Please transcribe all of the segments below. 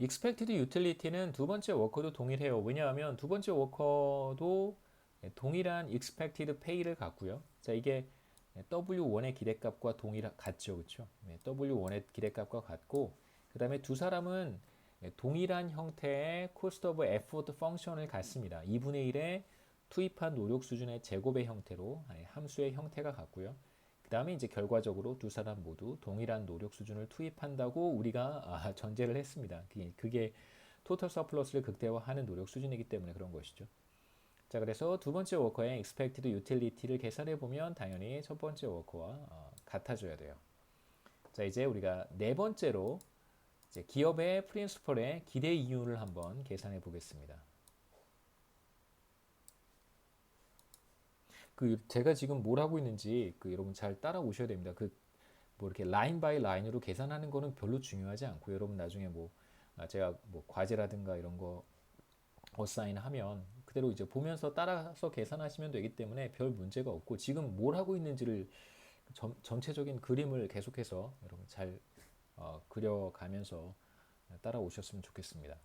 expected utility는 두 번째 워커도 동일해요. 왜냐하면 두 번째 워커도 동일한 expected pay를 갖고요. 자, 이게 W1의 기대값과 같죠. 그렇죠? W1의 기대값과 같고 그다음에 두 사람은 동일한 형태의 cost of effort 펑션을 갖습니다. 2분의 1의 투입한 노력 수준의 제곱의 형태로 함수의 형태가 같고요. 그 다음에 이제 결과적으로 두 사람 모두 동일한 노력 수준을 투입한다고 우리가 전제를 했습니다. 그게 토탈 서플러스를 극대화하는 노력 수준이기 때문에 그런 것이죠. 자, 그래서 두 번째 워커의 expected utility를 계산해 보면 당연히 첫 번째 워커와 같아져야 돼요. 자, 이제 우리가 네 번째로 이제 기업의 프린시펄의 기대 이윤을 한번 계산해 보겠습니다. 제가 지금 뭘 하고 있는지 여러분 잘 따라오셔야 됩니다. 뭐 이렇게 라인 바이 라인으로 계산하는 거는 별로 중요하지 않고 여러분 나중에 제가 뭐 과제라든가 이런 거 어사인 하면 그대로 이제 보면서 따라서 계산하시면 되기 때문에 별 문제가 없고 지금 뭘 하고 있는지를 전체적인 그림을 계속해서 여러분 잘 그려가면서 따라오셨으면 좋겠습니다.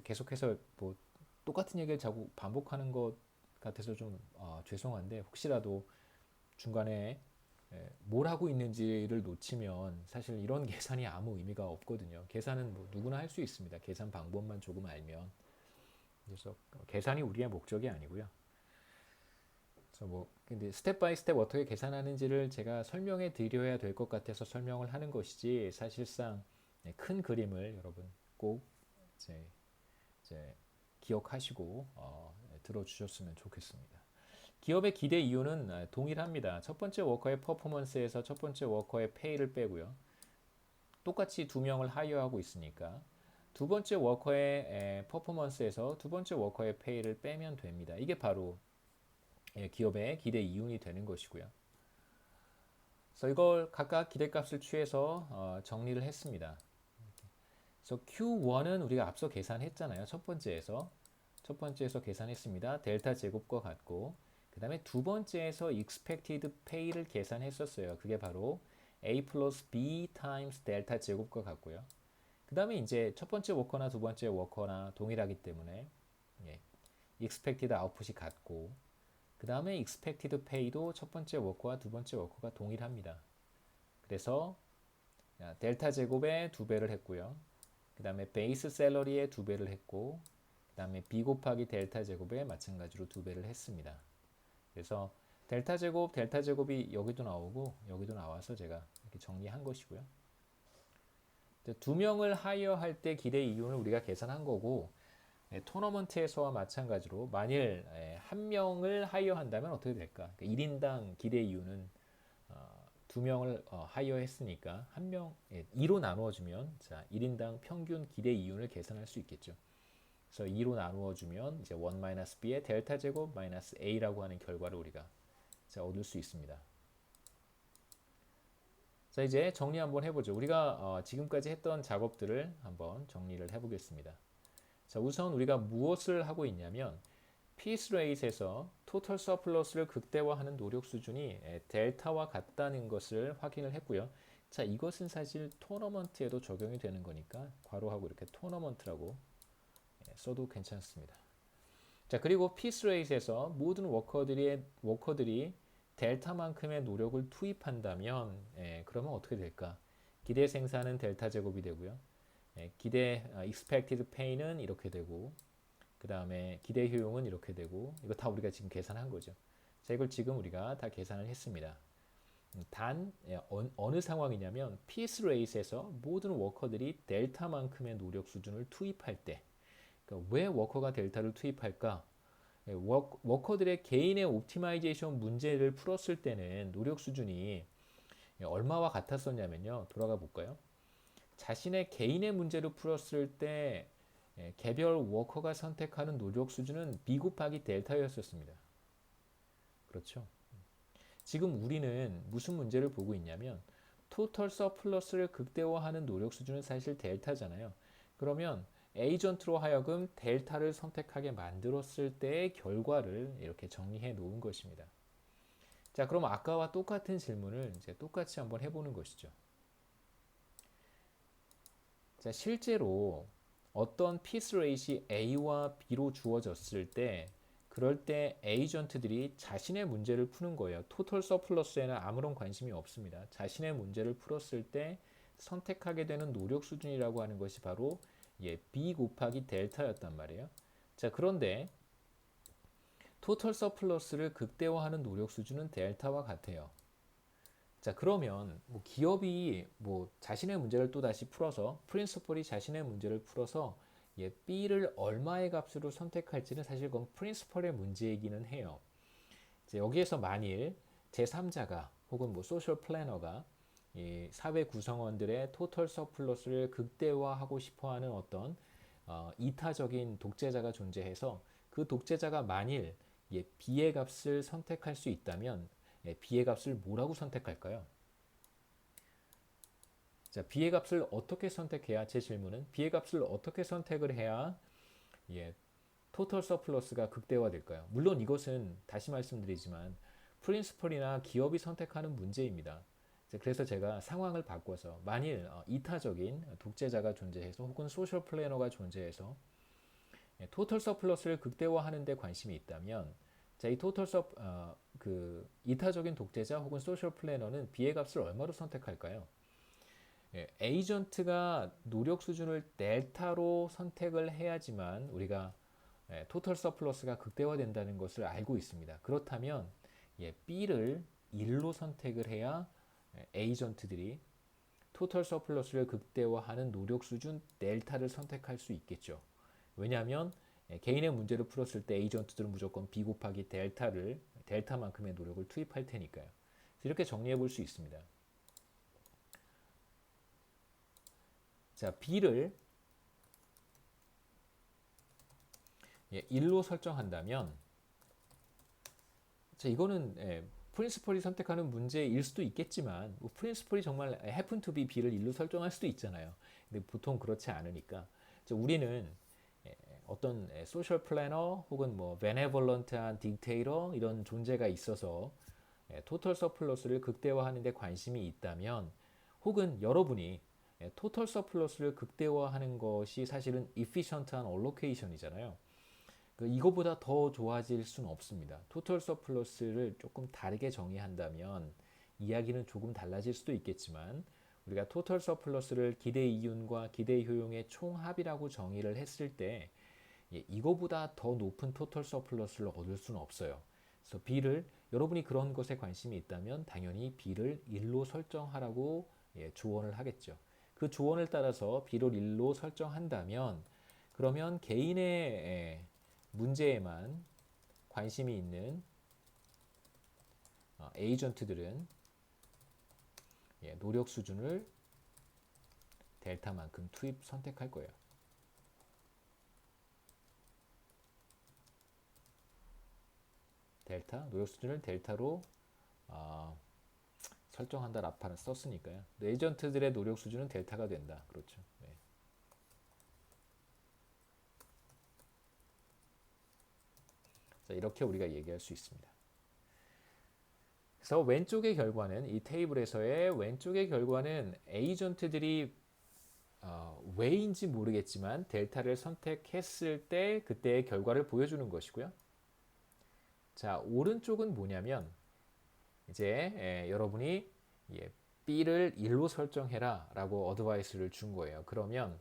계속해서 뭐 똑같은 얘기를 자꾸 반복하는 것 같아서 좀 죄송한데 혹시라도 중간에 뭘 하고 있는지를 놓치면 사실 이런 계산이 아무 의미가 없거든요. 계산은 뭐 누구나 할 수 있습니다. 계산 방법만 조금 알면. 그래서 계산이 우리의 목적이 아니고요. 그래서 뭐 근데 스텝 바이 스텝 어떻게 계산하는지를 제가 설명해 드려야 될 것 같아서 설명을 하는 것이지 사실상 큰 그림을 여러분 꼭 이제, 이제 기억하시고 들어주셨으면 좋겠습니다. 기업의 기대 이유는 동일합니다. 첫 번째 워커의 퍼포먼스에서 첫 번째 워커의 페이를 빼고요. 똑같이 두 명을 하이어하고 있으니까 두 번째 워커의 퍼포먼스에서 두 번째 워커의 페이를 빼면 됩니다. 이게 바로 기업의 기대 이윤이 되는 것이고요. 그래서 이걸 각각 기대값을 취해서 정리를 했습니다. 그래서 Q1은 우리가 앞서 계산했잖아요. 첫 번째에서 계산했습니다. 델타 제곱과 같고 그 다음에 두 번째에서 expected pay를 계산했었어요. 그게 바로 A 플러스 B times 델타 제곱과 같고요. 그 다음에 이제 첫 번째 워커나 두 번째 워커나 동일하기 때문에 expected output이 같고 그 다음에 expected pay도 첫 번째 워커와 두 번째 워커가 동일합니다. 그래서 델타 제곱에 두 배를 했고요. 그 다음에 베이스 샐러리에 두 배를 했고 그 다음에 B 곱하기 델타 제곱에 마찬가지로 두 배를 했습니다. 그래서 델타 제곱이 여기도 나오고 여기도 나와서 제가 이렇게 정리한 것이고요. 두 명을 하이어할 때 기대 이윤을 우리가 계산한 거고 토너먼트에서와 마찬가지로 만일 한 명을 하이어한다면 어떻게 될까? 1인당 기대 이윤은 두 명을 하이어했으니까 한 명 2로 나누어주면 자 1인당 평균 기대 이윤을 계산할 수 있겠죠. 그래서 2로 나누어주면 이제 1-b의 델타 제곱 마이너스 a라고 하는 결과를 우리가 얻을 수 있습니다. 자 이제 정리 한번 해보죠. 우리가 지금까지 했던 작업들을 한번 정리를 해보겠습니다. 자 우선 우리가 무엇을 하고 있냐면 피스 레이트에서 토탈 서플러스를 극대화하는 노력 수준이 델타와 같다는 것을 확인을 했고요. 자 이것은 사실 토너먼트에도 적용이 되는 거니까 괄호하고 이렇게 토너먼트라고 써도 괜찮습니다. 자 그리고 피스 레이트에서 모든 워커들이 델타만큼의 노력을 투입한다면 그러면 어떻게 될까? 기대 생산은 델타 제곱이 되고요. 기대 expected pay는 이렇게 되고 그 다음에 기대 효용은 이렇게 되고 이거 다 우리가 지금 계산한 거죠. 자 이걸 지금 우리가 다 계산을 했습니다. 단 어느 상황이냐면 PS 레이스에서 모든 워커들이 델타만큼의 노력 수준을 투입할 때 그러니까 왜 워커가 델타를 투입할까? 워커들의 개인의 옵티마이제이션 문제를 풀었을 때는 노력 수준이 얼마와 같았었냐면요. 돌아가 볼까요? 자신의 개인의 문제를 풀었을 때 개별 워커가 선택하는 노력 수준은 B 곱하기 델타였었습니다. 그렇죠? 지금 우리는 무슨 문제를 보고 있냐면 토털 서플러스를 극대화하는 노력 수준은 사실 델타잖아요. 그러면 에이전트로 하여금 델타를 선택하게 만들었을 때의 결과를 이렇게 정리해 놓은 것입니다. 자, 그럼 아까와 똑같은 질문을 이제 똑같이 한번 해보는 것이죠. 자, 실제로 어떤 피스 레이시 A와 B로 주어졌을 때 그럴 때 에이전트들이 자신의 문제를 푸는 거예요. 토털 서플러스에는 아무런 관심이 없습니다. 자신의 문제를 풀었을 때 선택하게 되는 노력 수준이라고 하는 것이 바로 B 곱하기 델타였단 말이에요. 자, 그런데 토털 서플러스를 극대화하는 노력 수준은 델타와 같아요. 자, 그러면 뭐 기업이 뭐 자신의 문제를 또 다시 풀어서 프린시플이 자신의 문제를 풀어서 B를 얼마의 값으로 선택할지는 사실 그건 프린시플의 문제이기는 해요. 이제 여기에서 만일 제3자가 혹은 뭐 소셜 플래너가 이 사회 구성원들의 토털 서플러스를 극대화하고 싶어하는 어떤 이타적인 독재자가 존재해서 그 독재자가 만일 B의 값을 선택할 수 있다면 B의 값을 뭐라고 선택할까요? 자, B의 값을 어떻게 선택해야 제 질문은 B의 값을 어떻게 선택을 해야 토털 서플러스가 극대화될까요? 물론 이것은 다시 말씀드리지만 프린시플이나 기업이 선택하는 문제입니다. 그래서 제가 상황을 바꿔서 만일 이타적인 독재자가 존재해서 혹은 소셜 플래너가 존재해서 토털 서플러스를 극대화하는 데 관심이 있다면 자, 이 그 이타적인 독재자 혹은 소셜 플래너는 B의 값을 얼마로 선택할까요? 에이전트가 노력 수준을 델타로 선택을 해야지만 우리가 토털 서플러스가 극대화된다는 것을 알고 있습니다. 그렇다면 B를 1로 선택을 해야 에이전트들이 토털 서플러스를 극대화하는 노력 수준 델타를 선택할 수 있겠죠. 왜냐하면 개인의 문제를 풀었을 때 에이전트들은 무조건 B 곱하기 델타만큼의 노력을 투입할 테니까요. 이렇게 정리해 볼 수 있습니다. 자, B를 1로 설정한다면 자, 이거는 프린시플이 선택하는 문제일 수도 있겠지만 뭐 프린시플이 정말 happen to be B를 1로 설정할 수도 있잖아요. 근데 보통 그렇지 않으니까 자, 우리는 어떤 소셜 플래너 혹은 뭐 베네볼런트한 딕테이터 이런 존재가 있어서 토털 서플러스를 극대화하는 데 관심이 있다면 혹은 여러분이 토털 서플러스를 극대화하는 것이 사실은 efficient한 allocation이잖아요. 이거보다 더 좋아질 수는 없습니다. 토털 서플러스를 조금 다르게 정의한다면 이야기는 조금 달라질 수도 있겠지만 우리가 토털 서플러스를 기대 이윤과 기대 효용의 총합이라고 정의를 했을 때 이거보다 더 높은 토털 서플러스를 얻을 수는 없어요. 그래서 B를 여러분이 그런 것에 관심이 있다면 당연히 B를 1로 설정하라고 조언을 하겠죠. 그 조언을 따라서 B를 1로 설정한다면 그러면 개인의 문제에만 관심이 있는 에이전트들은 노력 수준을 델타만큼 투입 선택할 거예요. 노력 수준을 델타로 설정한다 라파는 썼으니까요. 에이전트들의 노력 수준은 델타가 된다. 그렇죠. 네. 자, 이렇게 우리가 얘기할 수 있습니다. 그래서 왼쪽의 결과는 이 테이블에서의 왼쪽의 결과는 에이전트들이 왜인지 모르겠지만 델타를 선택했을 때 그때의 결과를 보여주는 것이고요. 자, 오른쪽은 뭐냐면 이제 여러분이 B를 1로 설정해라 라고 어드바이스를 준 거예요. 그러면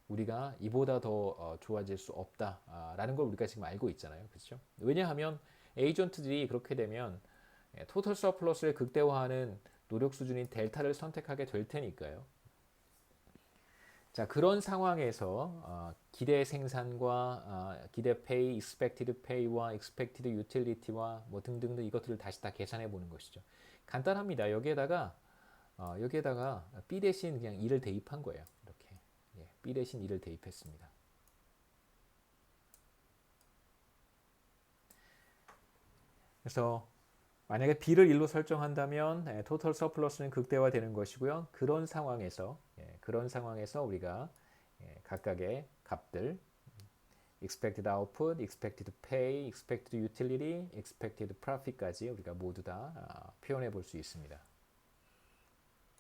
우리가 이보다 더 좋아질 수 없다 라는 걸 우리가 지금 알고 있잖아요. 그렇죠? 왜냐하면 에이전트들이 그렇게 되면 토털 서플러스를 극대화하는 노력 수준인 델타를 선택하게 될 테니까요. 자, 그런 상황에서 기대 생산과 기대 페이, expected pay와 expected utility와 뭐 등등등 이것들을 다시 다 계산해 보는 것이죠. 간단합니다. 여기에다가 B 대신 그냥 2를 대입한 거예요. 이렇게 B 대신 2를 대입했습니다. 그래서 만약에 B를 1로 설정한다면 토털 서플러스는 극대화되는 것이고요. 그런 상황에서 우리가 각각의 값들 expected output, expected pay, expected utility, expected profit까지 우리가 모두 다 표현해 볼 수 있습니다.